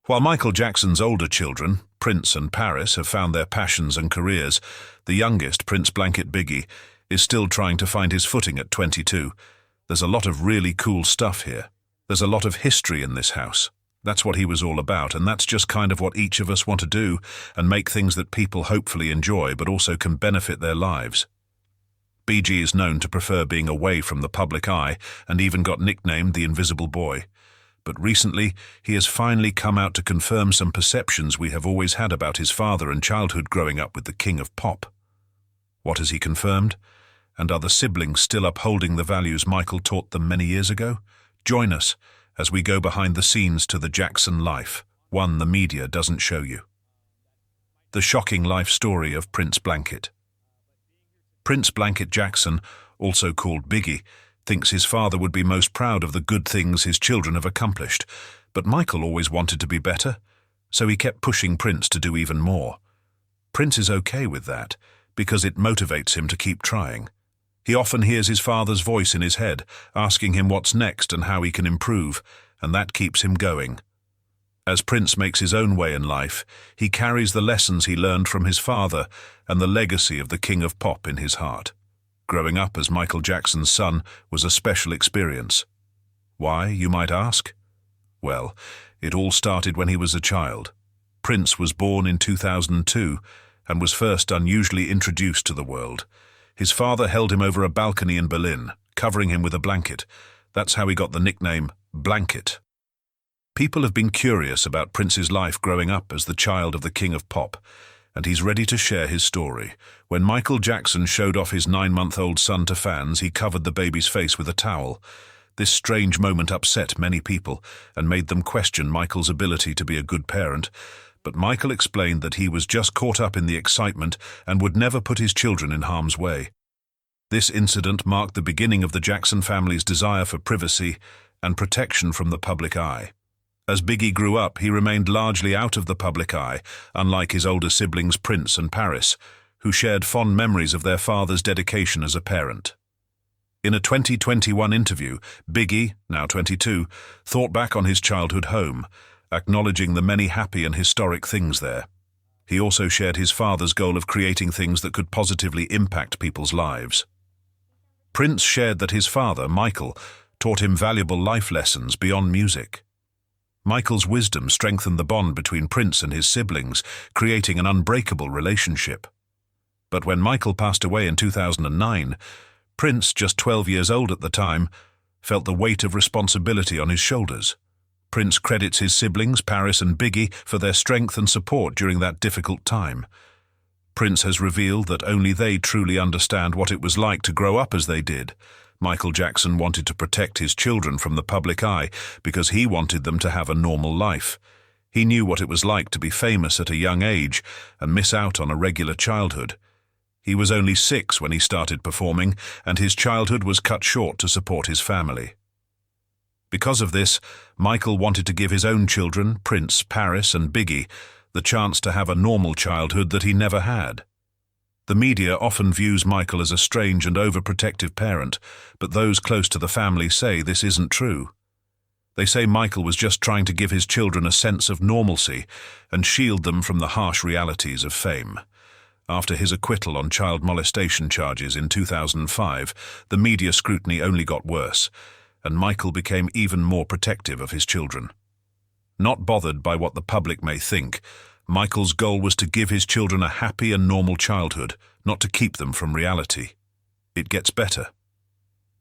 While Michael Jackson's older children, Prince and Paris, have found their passions and careers, the youngest, Prince Blanket Biggie, is still trying to find his footing at 22. There's a lot of really cool stuff here. There's a lot of history in this house. That's what he was all about, and that's just kind of what each of us want to do, and make things that people hopefully enjoy but also can benefit their lives. BG is known to prefer being away from the public eye and even got nicknamed the Invisible Boy. But recently, he has finally come out to confirm some perceptions we have always had about his father and childhood growing up with the King of Pop. What has he confirmed? And are the siblings still upholding the values Michael taught them many years ago? Join us as we go behind the scenes to the Jackson life, one the media doesn't show you. The shocking life story of Prince Blanket. Prince Blanket Jackson, also called Biggie, thinks his father would be most proud of the good things his children have accomplished, but Michael always wanted to be better, so he kept pushing Prince to do even more. Prince is okay with that, because it motivates him to keep trying. He often hears his father's voice in his head, asking him what's next and how he can improve, and that keeps him going. As Prince makes his own way in life, he carries the lessons he learned from his father and the legacy of the King of Pop in his heart. Growing up as Michael Jackson's son was a special experience. Why, you might ask? Well, it all started when he was a child. Prince was born in 2002 and was first unusually introduced to the world. His father held him over a balcony in Berlin, covering him with a blanket. That's how he got the nickname Blanket. People have been curious about Prince's life growing up as the child of the King of Pop, and he's ready to share his story. When Michael Jackson showed off his 9-month-old son to fans, he covered the baby's face with a towel. This strange moment upset many people and made them question Michael's ability to be a good parent, but Michael explained that he was just caught up in the excitement and would never put his children in harm's way. This incident marked the beginning of the Jackson family's desire for privacy and protection from the public eye. As Biggie grew up, he remained largely out of the public eye, unlike his older siblings Prince and Paris, who shared fond memories of their father's dedication as a parent. In a 2021 interview, Biggie, now 22, thought back on his childhood home, acknowledging the many happy and historic things there. He also shared his father's goal of creating things that could positively impact people's lives. Prince shared that his father, Michael, taught him valuable life lessons beyond music. Michael's wisdom strengthened the bond between Prince and his siblings, creating an unbreakable relationship. But when Michael passed away in 2009, Prince, just 12 years old at the time, felt the weight of responsibility on his shoulders. Prince credits his siblings, Paris and Biggie, for their strength and support during that difficult time. Prince has revealed that only they truly understand what it was like to grow up as they did. Michael Jackson wanted to protect his children from the public eye because he wanted them to have a normal life. He knew what it was like to be famous at a young age and miss out on a regular childhood. He was only 6 when he started performing, and his childhood was cut short to support his family. Because of this, Michael wanted to give his own children, Prince, Paris, and Biggie, the chance to have a normal childhood that he never had. The media often views Michael as a strange and overprotective parent, but those close to the family say this isn't true. They say Michael was just trying to give his children a sense of normalcy and shield them from the harsh realities of fame. After his acquittal on child molestation charges in 2005, the media scrutiny only got worse, and Michael became even more protective of his children. Not bothered by what the public may think, Michael's goal was to give his children a happy and normal childhood, not to keep them from reality. It gets better.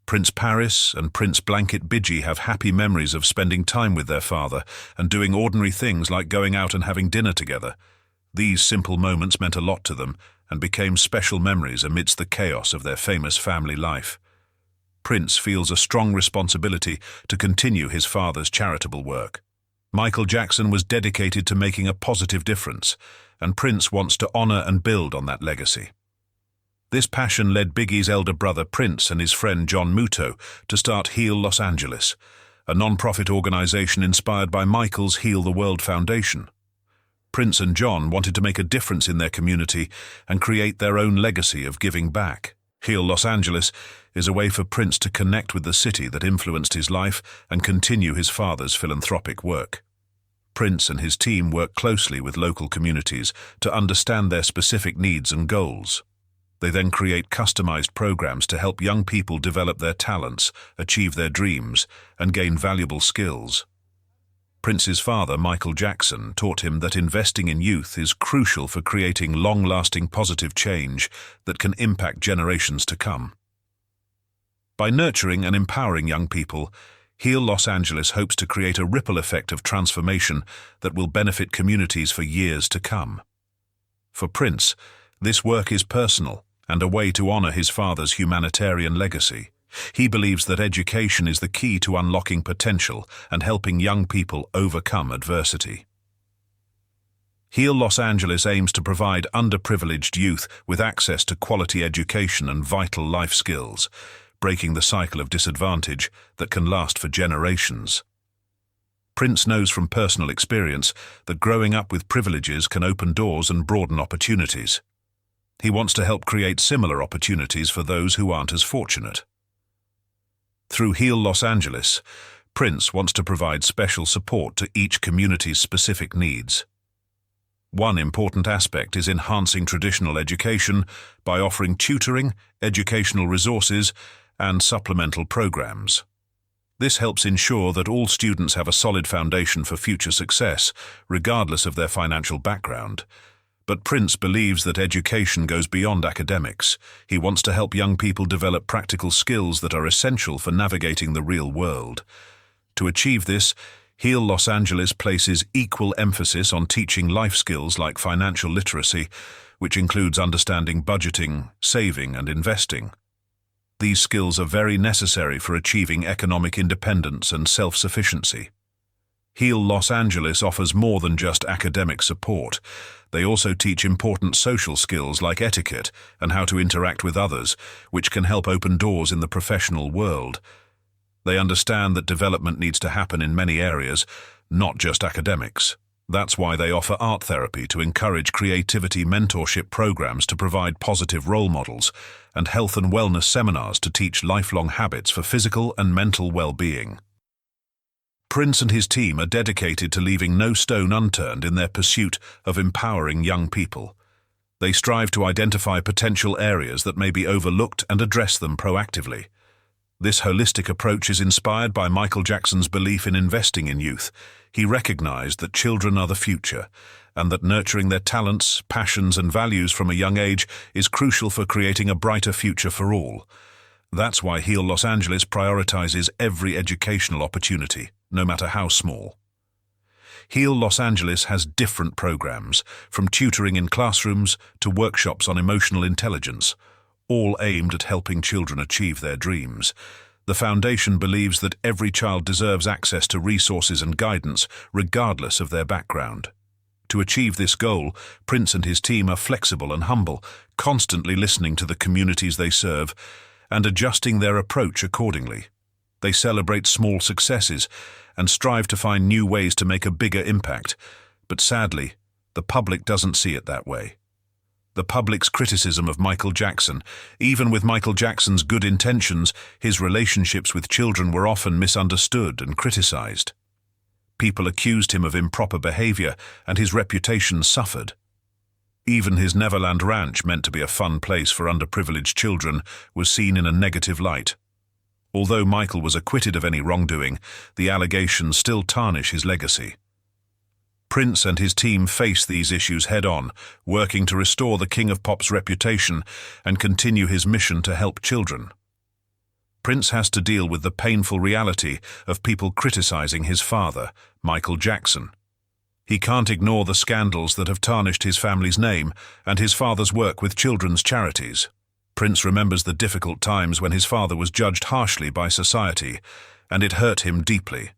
Prince Paris and Prince Blanket Biggie have happy memories of spending time with their father and doing ordinary things like going out and having dinner together. These simple moments meant a lot to them and became special memories amidst the chaos of their famous family life. Prince feels a strong responsibility to continue his father's charitable work. Michael Jackson was dedicated to making a positive difference, and Prince wants to honor and build on that legacy. This passion led Biggie's elder brother Prince and his friend John Muto to start Heal Los Angeles, a non-profit organization inspired by Michael's Heal the World Foundation. Prince and John wanted to make a difference in their community and create their own legacy of giving back. Heal Los Angeles is a way for Prince to connect with the city that influenced his life and continue his father's philanthropic work. Prince and his team work closely with local communities to understand their specific needs and goals. They then create customized programs to help young people develop their talents, achieve their dreams, and gain valuable skills. Prince's father, Michael Jackson, taught him that investing in youth is crucial for creating long-lasting positive change that can impact generations to come. By nurturing and empowering young people, Heal Los Angeles hopes to create a ripple effect of transformation that will benefit communities for years to come. For Prince, this work is personal and a way to honor his father's humanitarian legacy. He believes that education is the key to unlocking potential and helping young people overcome adversity. Heal Los Angeles aims to provide underprivileged youth with access to quality education and vital life skills, breaking the cycle of disadvantage that can last for generations. Prince knows from personal experience that growing up with privileges can open doors and broaden opportunities. He wants to help create similar opportunities for those who aren't as fortunate. Through Heal Los Angeles, Prince wants to provide special support to each community's specific needs. One important aspect is enhancing traditional education by offering tutoring, educational resources, and supplemental programs. This helps ensure that all students have a solid foundation for future success, regardless of their financial background. But Prince believes that education goes beyond academics. He wants to help young people develop practical skills that are essential for navigating the real world. To achieve this, Heal Los Angeles places equal emphasis on teaching life skills like financial literacy, which includes understanding budgeting, saving, and investing. These skills are very necessary for achieving economic independence and self-sufficiency. Heal Los Angeles offers more than just academic support. They also teach important social skills like etiquette and how to interact with others, which can help open doors in the professional world. They understand that development needs to happen in many areas, not just academics. That's why they offer art therapy to encourage creativity, mentorship programs to provide positive role models, and health and wellness seminars to teach lifelong habits for physical and mental well-being. Prince and his team are dedicated to leaving no stone unturned in their pursuit of empowering young people. They strive to identify potential areas that may be overlooked and address them proactively. This holistic approach is inspired by Michael Jackson's belief in investing in youth. He recognized that children are the future, and that nurturing their talents, passions, and values from a young age is crucial for creating a brighter future for all. That's why Heal Los Angeles prioritizes every educational opportunity, no matter how small. Heal Los Angeles has different programs, from tutoring in classrooms to workshops on emotional intelligence, all aimed at helping children achieve their dreams. The foundation believes that every child deserves access to resources and guidance, regardless of their background. To achieve this goal, Prince and his team are flexible and humble, constantly listening to the communities they serve and adjusting their approach accordingly. They celebrate small successes and strive to find new ways to make a bigger impact, but sadly, the public doesn't see it that way. The public's criticism of Michael Jackson, even with Michael Jackson's good intentions, his relationships with children were often misunderstood and criticized. People accused him of improper behavior, and his reputation suffered. Even his Neverland Ranch, meant to be a fun place for underprivileged children, was seen in a negative light. Although Michael was acquitted of any wrongdoing, the allegations still tarnish his legacy. Prince and his team face these issues head-on, working to restore the King of Pop's reputation and continue his mission to help children. Prince has to deal with the painful reality of people criticizing his father, Michael Jackson. He can't ignore the scandals that have tarnished his family's name and his father's work with children's charities. Prince remembers the difficult times when his father was judged harshly by society, and it hurt him deeply.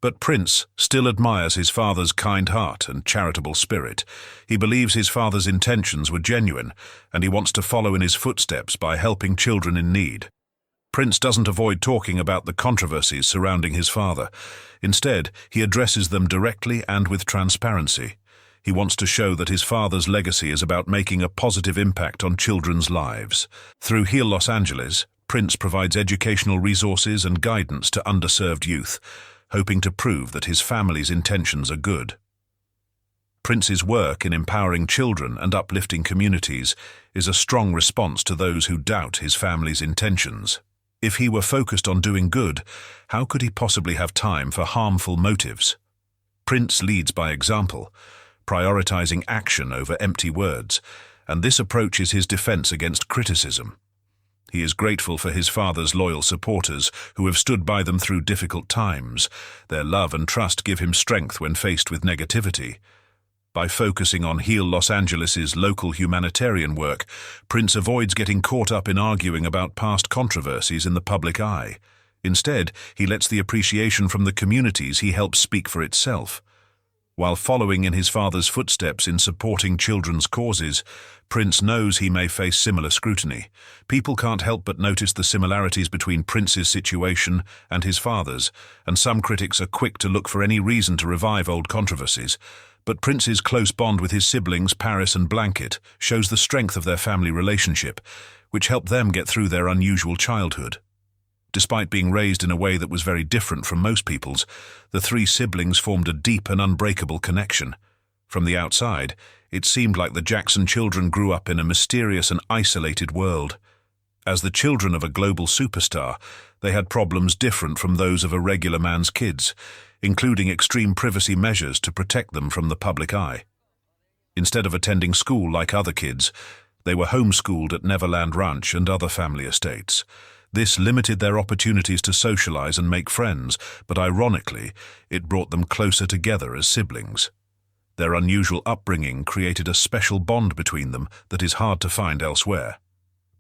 But Prince still admires his father's kind heart and charitable spirit. He believes his father's intentions were genuine, and he wants to follow in his footsteps by helping children in need. Prince doesn't avoid talking about the controversies surrounding his father. Instead, he addresses them directly and with transparency. He wants to show that his father's legacy is about making a positive impact on children's lives. Through Heal Los Angeles, Prince provides educational resources and guidance to underserved youth. hoping to prove that his family's intentions are good. Prince's work in empowering children and uplifting communities is a strong response to those who doubt his family's intentions. If he were focused on doing good, how could he possibly have time for harmful motives? Prince leads by example, prioritizing action over empty words, and this approach is his defense against criticism. He is grateful for his father's loyal supporters who have stood by them through difficult times. Their love and trust give him strength when faced with negativity. By focusing on Heal Los Angeles's local humanitarian work, Prince avoids getting caught up in arguing about past controversies in the public eye. Instead, he lets the appreciation from the communities he helps speak for itself. While following in his father's footsteps in supporting children's causes, Prince knows he may face similar scrutiny. People can't help but notice the similarities between Prince's situation and his father's, and some critics are quick to look for any reason to revive old controversies. But Prince's close bond with his siblings, Paris and Blanket, shows the strength of their family relationship, which helped them get through their unusual childhood. Despite being raised in a way that was very different from most people's, the three siblings formed a deep and unbreakable connection. From the outside, it seemed like the Jackson children grew up in a mysterious and isolated world. As the children of a global superstar, they had problems different from those of a regular man's kids, including extreme privacy measures to protect them from the public eye. Instead of attending school like other kids, they were homeschooled at Neverland Ranch and other family estates. This limited their opportunities to socialize and make friends, but ironically, it brought them closer together as siblings. Their unusual upbringing created a special bond between them that is hard to find elsewhere.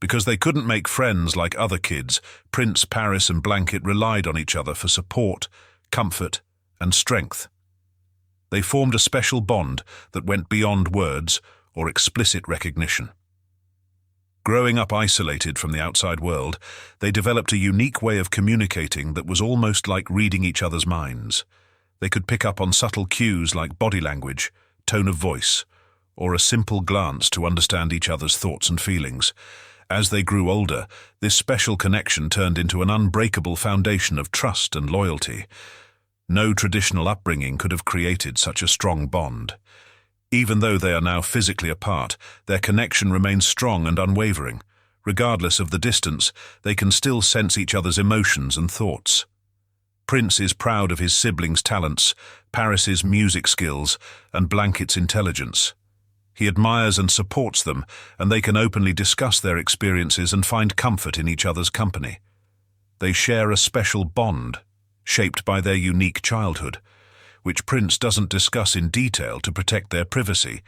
Because they couldn't make friends like other kids, Prince, Paris, and Blanket relied on each other for support, comfort, and strength. They formed a special bond that went beyond words or explicit recognition. Growing up isolated from the outside world, they developed a unique way of communicating that was almost like reading each other's minds. They could pick up on subtle cues like body language, tone of voice, or a simple glance to understand each other's thoughts and feelings. As they grew older, this special connection turned into an unbreakable foundation of trust and loyalty. No traditional upbringing could have created such a strong bond. Even though they are now physically apart, their connection remains strong and unwavering. Regardless of the distance, they can still sense each other's emotions and thoughts. Prince is proud of his siblings' talents, Paris's music skills, and Blanket's intelligence. He admires and supports them, and they can openly discuss their experiences and find comfort in each other's company. They share a special bond, shaped by their unique childhood, which Prince doesn't discuss in detail to protect their privacy,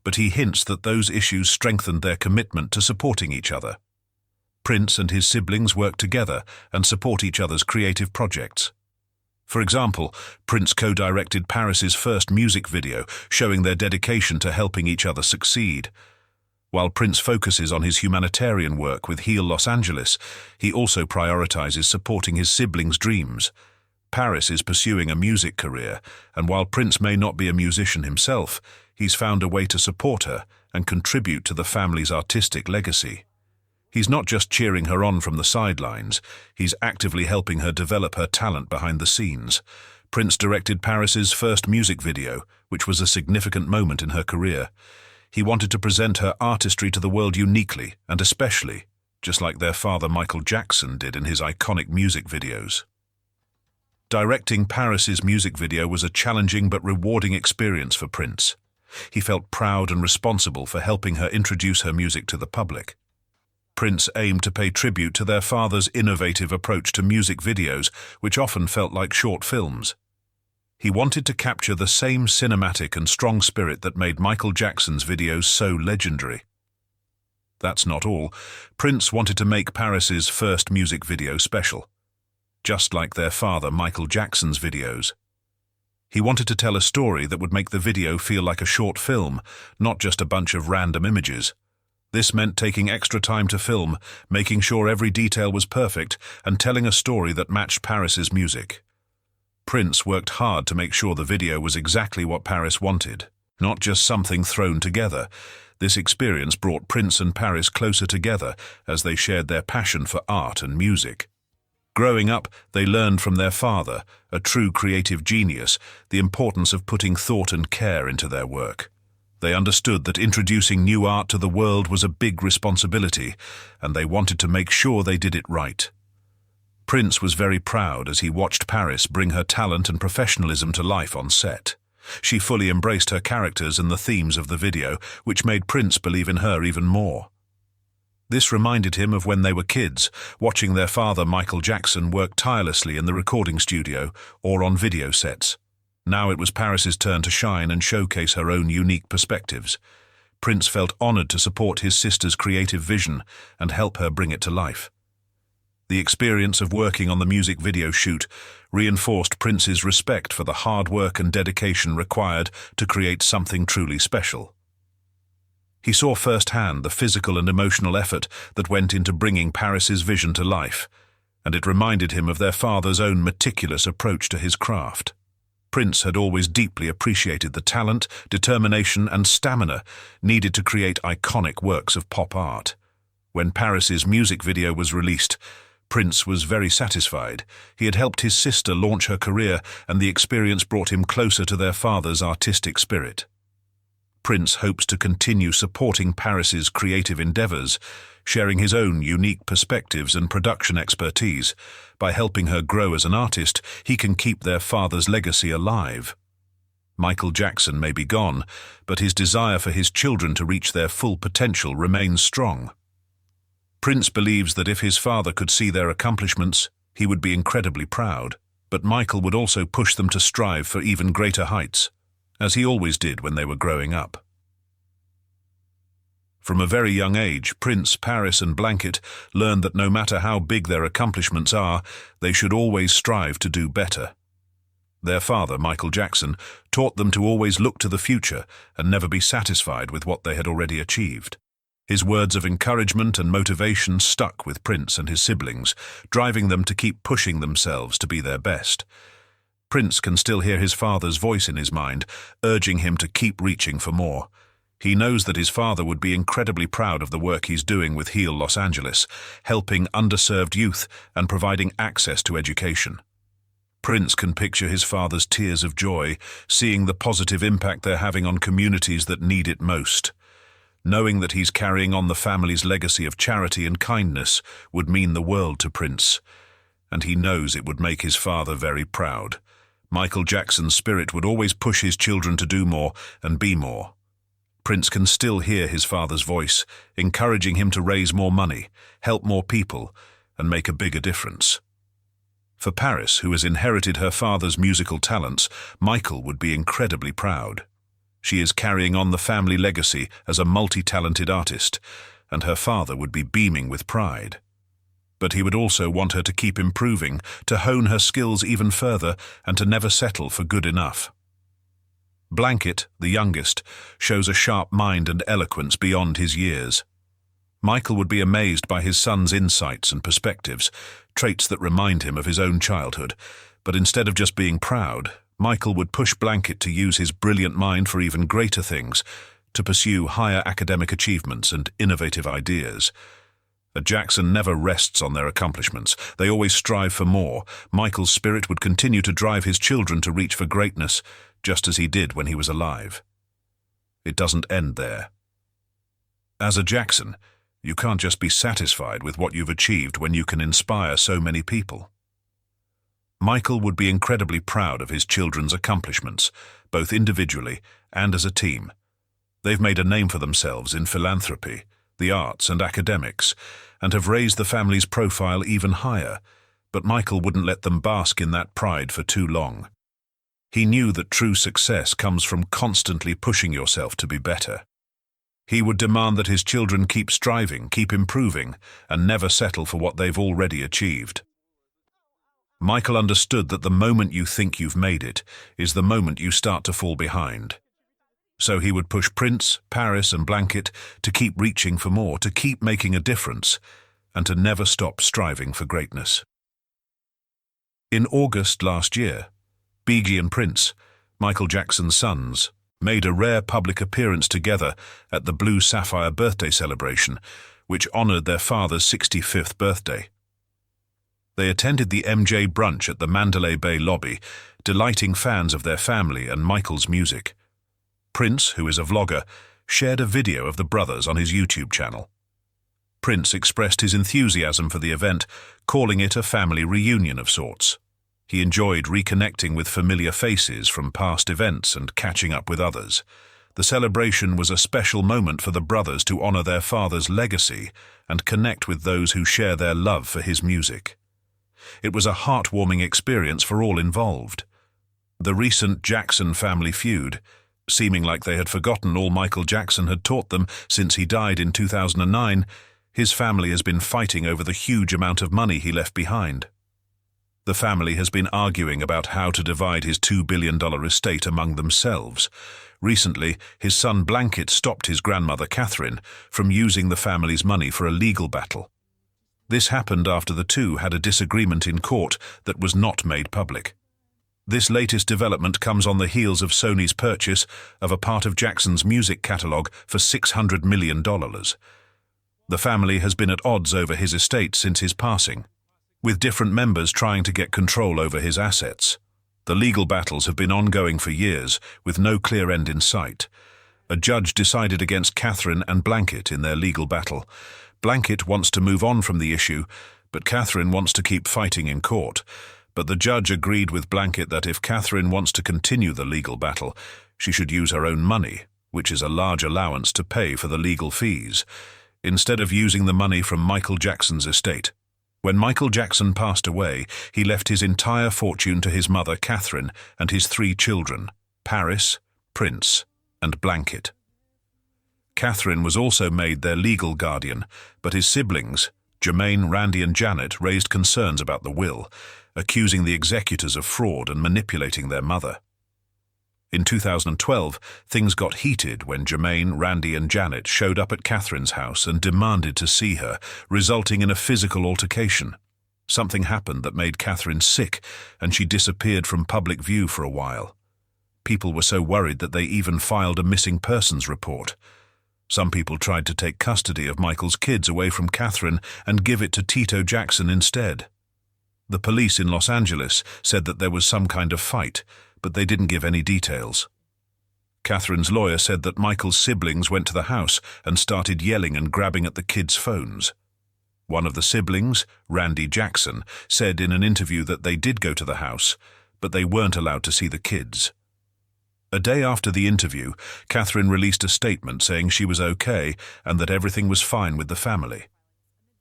but he hints that those issues strengthened their commitment to supporting each other. Prince and his siblings work together and support each other's creative projects. For example, Prince co-directed Paris's first music video, showing their dedication to helping each other succeed. While Prince focuses on his humanitarian work with Heal Los Angeles, he also prioritizes supporting his siblings' dreams. Paris is pursuing a music career, and while Prince may not be a musician himself, he's found a way to support her and contribute to the family's artistic legacy. He's not just cheering her on from the sidelines, he's actively helping her develop her talent behind the scenes. Prince directed Paris's first music video, which was a significant moment in her career. He wanted to present her artistry to the world uniquely and especially, just like their father Michael Jackson did in his iconic music videos. Directing Paris's music video was a challenging but rewarding experience for Prince. He felt proud and responsible for helping her introduce her music to the public. Prince aimed to pay tribute to their father's innovative approach to music videos, which often felt like short films. He wanted to capture the same cinematic and strong spirit that made Michael Jackson's videos so legendary. That's not all. Prince wanted to make Paris's first music video special, just like their father Michael Jackson's videos. He wanted to tell a story that would make the video feel like a short film, not just a bunch of random images. This meant taking extra time to film, making sure every detail was perfect, and telling a story that matched Paris's music. Prince worked hard to make sure the video was exactly what Paris wanted, not just something thrown together. This experience brought Prince and Paris closer together as they shared their passion for art and music. Growing up, they learned from their father, a true creative genius, the importance of putting thought and care into their work. They understood that introducing new art to the world was a big responsibility, and they wanted to make sure they did it right. Prince was very proud as he watched Paris bring her talent and professionalism to life on set. She fully embraced her characters and the themes of the video, which made Prince believe in her even more. This reminded him of when they were kids, watching their father Michael Jackson work tirelessly in the recording studio or on video sets. Now it was Paris's turn to shine and showcase her own unique perspectives. Prince felt honored to support his sister's creative vision and help her bring it to life. The experience of working on the music video shoot reinforced Prince's respect for the hard work and dedication required to create something truly special. He saw firsthand the physical and emotional effort that went into bringing Paris's vision to life, and it reminded him of their father's own meticulous approach to his craft. Prince had always deeply appreciated the talent, determination, and stamina needed to create iconic works of pop art. When Paris's music video was released, Prince was very satisfied. He had helped his sister launch her career, and the experience brought him closer to their father's artistic spirit. Prince hopes to continue supporting Paris's creative endeavors, sharing his own unique perspectives and production expertise. By helping her grow as an artist, he can keep their father's legacy alive. Michael Jackson may be gone, but his desire for his children to reach their full potential remains strong. Prince believes that if his father could see their accomplishments, he would be incredibly proud, but Michael would also push them to strive for even greater heights, as he always did when they were growing up. From a very young age, Prince, Paris, and Blanket learned that no matter how big their accomplishments are, they should always strive to do better. Their father, Michael Jackson, taught them to always look to the future and never be satisfied with what they had already achieved. His words of encouragement and motivation stuck with Prince and his siblings, driving them to keep pushing themselves to be their best. Prince can still hear his father's voice in his mind, urging him to keep reaching for more. He knows that his father would be incredibly proud of the work he's doing with Heal Los Angeles, helping underserved youth and providing access to education. Prince can picture his father's tears of joy, seeing the positive impact they're having on communities that need it most. Knowing that he's carrying on the family's legacy of charity and kindness would mean the world to Prince, and he knows it would make his father very proud. Michael Jackson's spirit would always push his children to do more and be more. Prince can still hear his father's voice, encouraging him to raise more money, help more people, and make a bigger difference. For Paris, who has inherited her father's musical talents, Michael would be incredibly proud. She is carrying on the family legacy as a multi-talented artist, and her father would be beaming with pride. But he would also want her to keep improving, to hone her skills even further, and to never settle for good enough. Blanket, the youngest, shows a sharp mind and eloquence beyond his years. Michael would be amazed by his son's insights and perspectives, traits that remind him of his own childhood. But instead of just being proud, Michael would push Blanket to use his brilliant mind for even greater things, to pursue higher academic achievements and innovative ideas. A Jackson never rests on their accomplishments. They always strive for more. Michael's spirit would continue to drive his children to reach for greatness, just as he did when he was alive. It doesn't end there. As a Jackson, you can't just be satisfied with what you've achieved when you can inspire so many people. Michael would be incredibly proud of his children's accomplishments, both individually and as a team. They've made a name for themselves in philanthropy, the arts, and academics, and have raised the family's profile even higher, but Michael wouldn't let them bask in that pride for too long. He knew that true success comes from constantly pushing yourself to be better. He would demand that his children keep striving, keep improving, and never settle for what they've already achieved. Michael understood that the moment you think you've made it is the moment you start to fall behind. So he would push Prince, Paris, and Blanket to keep reaching for more, to keep making a difference, and to never stop striving for greatness. In August last year, Biggie and Prince, Michael Jackson's sons, made a rare public appearance together at the Blue Sapphire birthday celebration, which honored their father's 65th birthday. They attended the MJ brunch at the Mandalay Bay lobby, delighting fans of their family and Michael's music. Prince, who is a vlogger, shared a video of the brothers on his YouTube channel. Prince expressed his enthusiasm for the event, calling it a family reunion of sorts. He enjoyed reconnecting with familiar faces from past events and catching up with others. The celebration was a special moment for the brothers to honor their father's legacy and connect with those who share their love for his music. It was a heartwarming experience for all involved. The recent Jackson family feud, seeming like they had forgotten all Michael Jackson had taught them since he died in 2009, his family has been fighting over the huge amount of money he left behind. The family has been arguing about how to divide his $2 billion estate among themselves. Recently, his son Blanket stopped his grandmother Catherine from using the family's money for a legal battle. This happened after the two had a disagreement in court that was not made public. This latest development comes on the heels of Sony's purchase of a part of Jackson's music catalog for $600 million. The family has been at odds over his estate since his passing, with different members trying to get control over his assets. The legal battles have been ongoing for years, with no clear end in sight. A judge decided against Catherine and Blanket in their legal battle. Blanket wants to move on from the issue, but Catherine wants to keep fighting in court. But the judge agreed with Blanket that if Catherine wants to continue the legal battle, she should use her own money, which is a large allowance to pay for the legal fees, instead of using the money from Michael Jackson's estate. When Michael Jackson passed away, he left his entire fortune to his mother Catherine and his 3 children, Paris, Prince, and Blanket. Catherine was also made their legal guardian, but his siblings, Jermaine, Randy, and Janet, raised concerns about the will, accusing the executors of fraud and manipulating their mother. In 2012, things got heated when Jermaine, Randy, and Janet showed up at Catherine's house and demanded to see her, resulting in a physical altercation. Something happened that made Catherine sick, and she disappeared from public view for a while. People were so worried that they even filed a missing persons report. Some people tried to take custody of Michael's kids away from Catherine and give it to Tito Jackson instead. The police in Los Angeles said that there was some kind of fight, but they didn't give any details. Catherine's lawyer said that Michael's siblings went to the house and started yelling and grabbing at the kids' phones. One of the siblings, Randy Jackson, said in an interview that they did go to the house, but they weren't allowed to see the kids. A day after the interview, Catherine released a statement saying she was okay and that everything was fine with the family.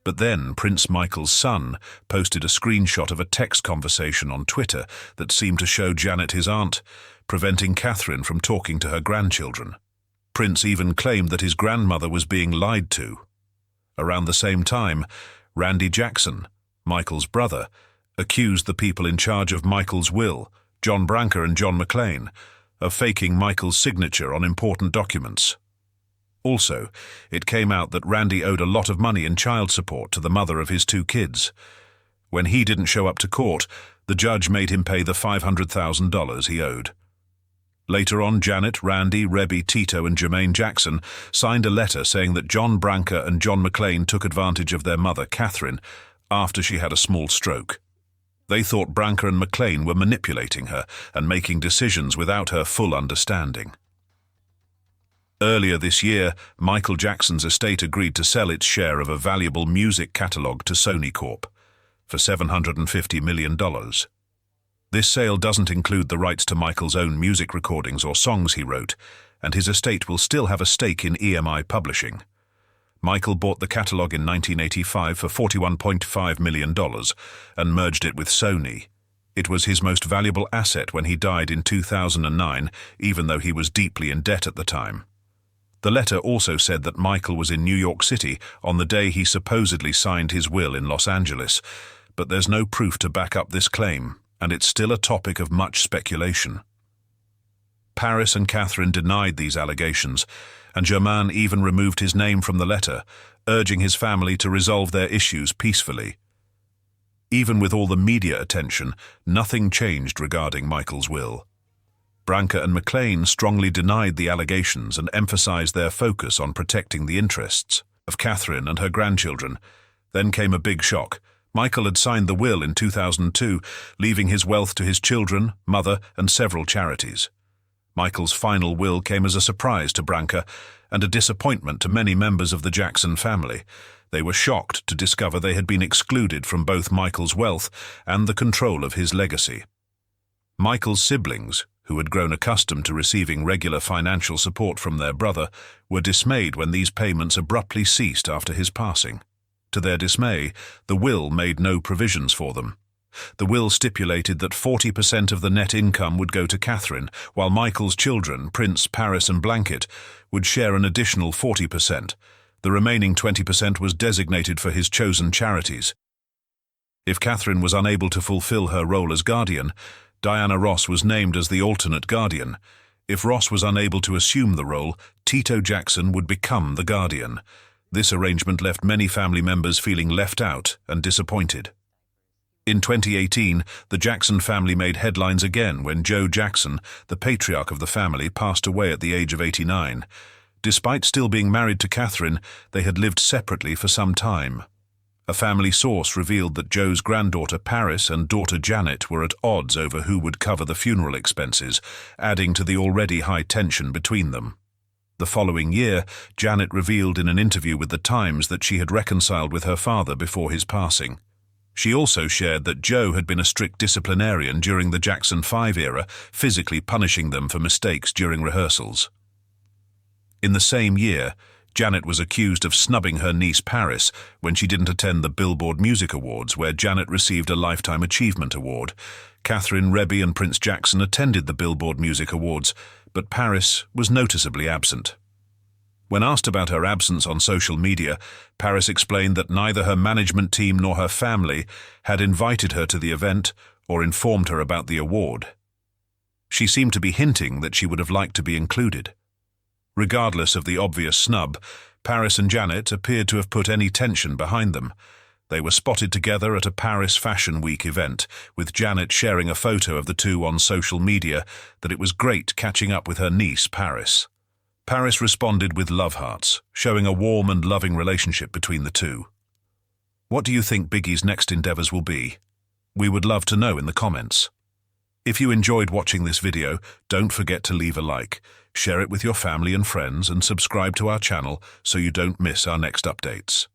But then Prince Michael's son posted a screenshot of a text conversation on Twitter that seemed to show Janet his aunt, preventing Catherine from talking to her grandchildren. Prince even claimed that his grandmother was being lied to. Around the same time, Randy Jackson, Michael's brother, accused the people in charge of Michael's will, John Branca and John McClane, of faking Michael's signature on important documents. Also, it came out that Randy owed a lot of money in child support to the mother of his 2 kids. When he didn't show up to court, the judge made him pay the $500,000 he owed. Later on, Janet, Randy, Rebby, Tito, and Jermaine Jackson signed a letter saying that John Branca and John McClane took advantage of their mother, Catherine, after she had a small stroke. They thought Branca and McClane were manipulating her and making decisions without her full understanding. Earlier this year, Michael Jackson's estate agreed to sell its share of a valuable music catalog to Sony Corp for $750 million. This sale doesn't include the rights to Michael's own music recordings or songs he wrote, and his estate will still have a stake in EMI Publishing. Michael bought the catalog in 1985 for $41.5 million and merged it with Sony. It was his most valuable asset when he died in 2009, even though he was deeply in debt at the time. The letter also said that Michael was in New York City on the day he supposedly signed his will in Los Angeles, but there's no proof to back up this claim, and it's still a topic of much speculation. Paris and Catherine denied these allegations, and Jermaine even removed his name from the letter, urging his family to resolve their issues peacefully. Even with all the media attention, nothing changed regarding Michael's will. Branca and McClane strongly denied the allegations and emphasized their focus on protecting the interests of Catherine and her grandchildren. Then came a big shock. Michael had signed the will in 2002, leaving his wealth to his children, mother, and several charities. Michael's final will came as a surprise to Branca and a disappointment to many members of the Jackson family. They were shocked to discover they had been excluded from both Michael's wealth and the control of his legacy. Michael's siblings, who had grown accustomed to receiving regular financial support from their brother, were dismayed when these payments abruptly ceased after his passing. To their dismay, the will made no provisions for them. The will stipulated that 40% of the net income would go to Catherine, while Michael's children, Prince, Paris and Blanket, would share an additional 40%. The remaining 20% was designated for his chosen charities. If Catherine was unable to fulfill her role as guardian, Diana Ross was named as the alternate guardian. If Ross was unable to assume the role, Tito Jackson would become the guardian. This arrangement left many family members feeling left out and disappointed. In 2018, the Jackson family made headlines again when Joe Jackson, the patriarch of the family, passed away at the age of 89. Despite still being married to Catherine, they had lived separately for some time. A family source revealed that Joe's granddaughter Paris and daughter Janet were at odds over who would cover the funeral expenses, adding to the already high tension between them. The following year, Janet revealed in an interview with The Times that she had reconciled with her father before his passing. She also shared that Joe had been a strict disciplinarian during the Jackson 5 era, physically punishing them for mistakes during rehearsals. In the same year, Janet was accused of snubbing her niece Paris when she didn't attend the Billboard Music Awards, where Janet received a Lifetime Achievement Award. Catherine, Rebbe and Prince Jackson attended the Billboard Music Awards, but Paris was noticeably absent. When asked about her absence on social media, Paris explained that neither her management team nor her family had invited her to the event or informed her about the award. She seemed to be hinting that she would have liked to be included. Regardless of the obvious snub, Paris and Janet appeared to have put any tension behind them. They were spotted together at a Paris Fashion Week event, with Janet sharing a photo of the two on social media that it was great catching up with her niece Paris. Paris responded with love hearts, showing a warm and loving relationship between the two. What do you think Biggie's next endeavors will be? We would love to know in the comments. If you enjoyed watching this video, don't forget to leave a like, share it with your family and friends, and subscribe to our channel so you don't miss our next updates.